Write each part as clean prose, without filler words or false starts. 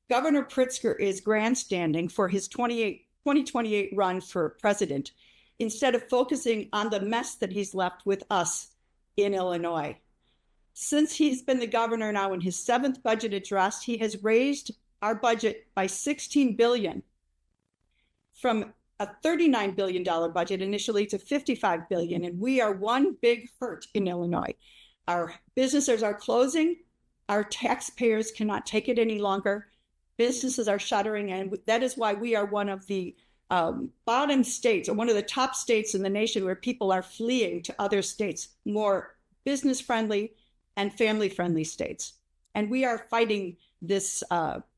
Governor Pritzker is grandstanding for his 2028 run for president instead of focusing on the mess that he's left with us in Illinois. Since he's been the governor now in his 7th budget address, he has raised our budget by $16 billion from a $39 billion budget initially to $55 billion. And we are one big hurt in Illinois. Our businesses are closing. Our taxpayers cannot take it any longer. Businesses are shuttering. And that is why we are one of the bottom states, or one of the top states in the nation where people are fleeing to other states, more business-friendly and family-friendly states. And we are fighting this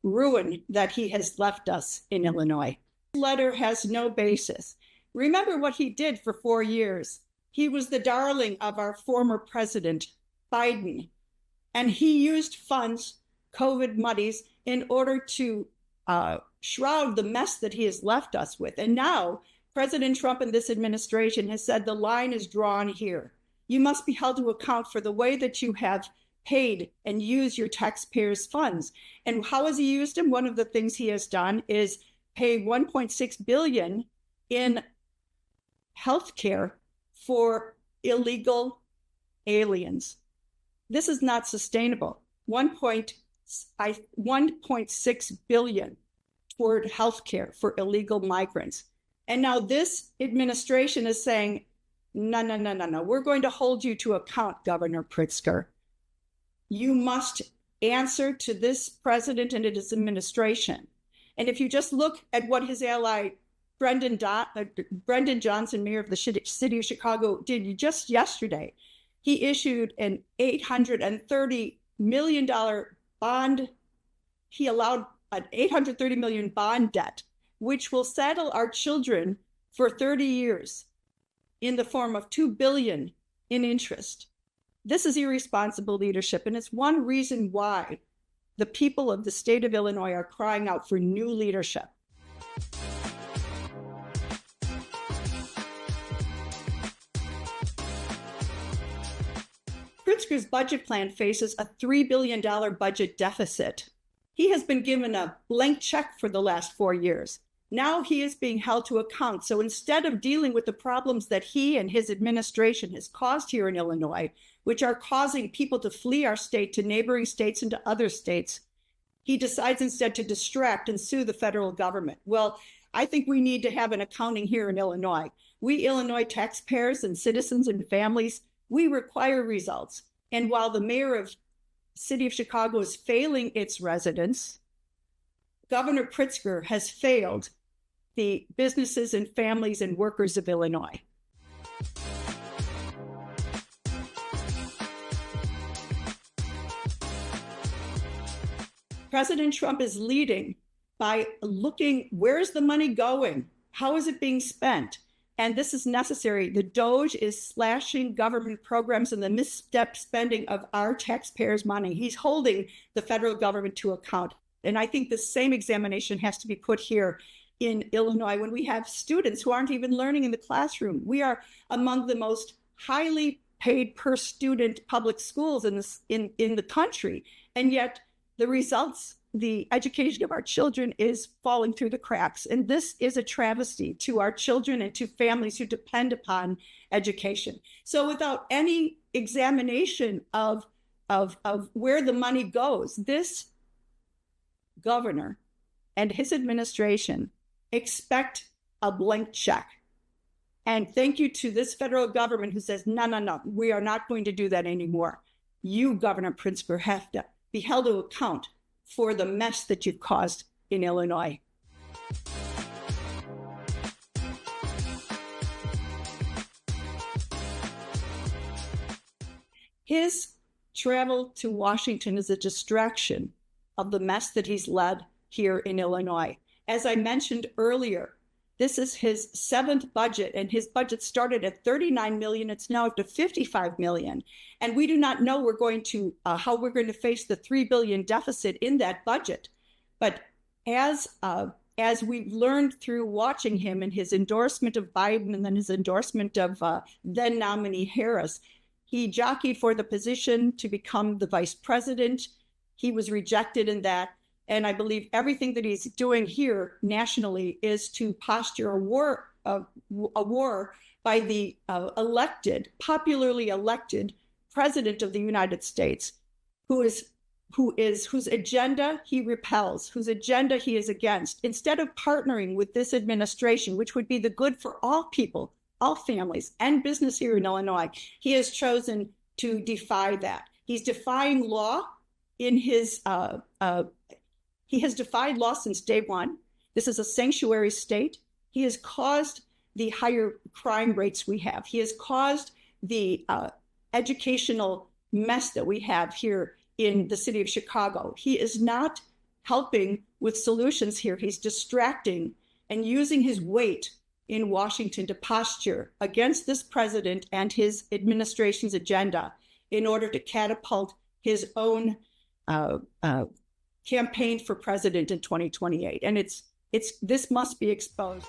ruin that he has left us in Illinois. This letter has no basis. Remember what he did for 4 years. He was the darling of our former president, Biden, and he used funds, COVID monies, in order to shroud the mess that he has left us with. And now President Trump and this administration has said the line is drawn here. You must be held to account for the way that you have paid and used your taxpayers' funds. And how has he used them? One of the things he has done is pay $1.6 billion in health care for illegal aliens. This is not sustainable. $1.6 billion toward health care for illegal migrants. And now this administration is saying, no. We're going to hold you to account, Governor Pritzker. You must answer to this president and his administration. And if you just look at what his ally, Brendan Johnson, mayor of the city of Chicago, did just yesterday, he issued an $830 million bond. He allowed an $830 million bond debt, which will saddle our children for 30 years in the form of $2 billion in interest. This is irresponsible leadership, and it's one reason why the people of the state of Illinois are crying out for new leadership. Pritzker's budget plan faces a $3 billion budget deficit. He has been given a blank check for the last 4 years. Now he is being held to account. So instead of dealing with the problems that he and his administration has caused here in Illinois, which are causing people to flee our state to neighboring states and to other states, he decides instead to distract and sue the federal government. Well, I think we need to have an accounting here in Illinois. We Illinois taxpayers and citizens and families, we require results. And while the mayor of the city of Chicago is failing its residents, Governor Pritzker has failed the businesses and families and workers of Illinois. President Trump is leading by looking, where's the money going? How is it being spent? And this is necessary. The DOJ is slashing government programs and the misstep spending of our taxpayers' money. He's holding the federal government to account. And I think the same examination has to be put here in Illinois when we have students who aren't even learning in the classroom. We are among the most highly paid per student public schools in the country. And yet the results, the education of our children is falling through the cracks. And this is a travesty to our children and to families who depend upon education. So without any examination of where the money goes, this governor and his administration expect a blank check. And thank you to this federal government who says, no, we are not going to do that anymore. You, Governor Pritzker, have to be held to account for the mess that you've caused in Illinois. His travel to Washington is a distraction of the mess that he's led here in Illinois. As I mentioned earlier, this is his 7th budget, and his budget started at $39 million. It's now up to $55 million. And we do not know how we're going to face the $3 billion deficit in that budget. But as we've learned through watching him and his endorsement of Biden and then his endorsement of then nominee Harris, he jockeyed for the position to become the vice president. He was rejected in that. And I believe everything that he's doing here nationally is to posture a war by the popularly elected president of the United States, whose agenda he repels, whose agenda he is against. Instead of partnering with this administration, which would be the good for all people, all families, and business here in Illinois, he has chosen to defy that. He's defying law in his, he has defied law since day one. This is a sanctuary state. He has caused the higher crime rates we have. He has caused the educational mess that we have here in the city of Chicago. He is not helping with solutions here. He's distracting and using his weight in Washington to posture against this president and his administration's agenda in order to catapult his own campaign for president in 2028. And this must be exposed.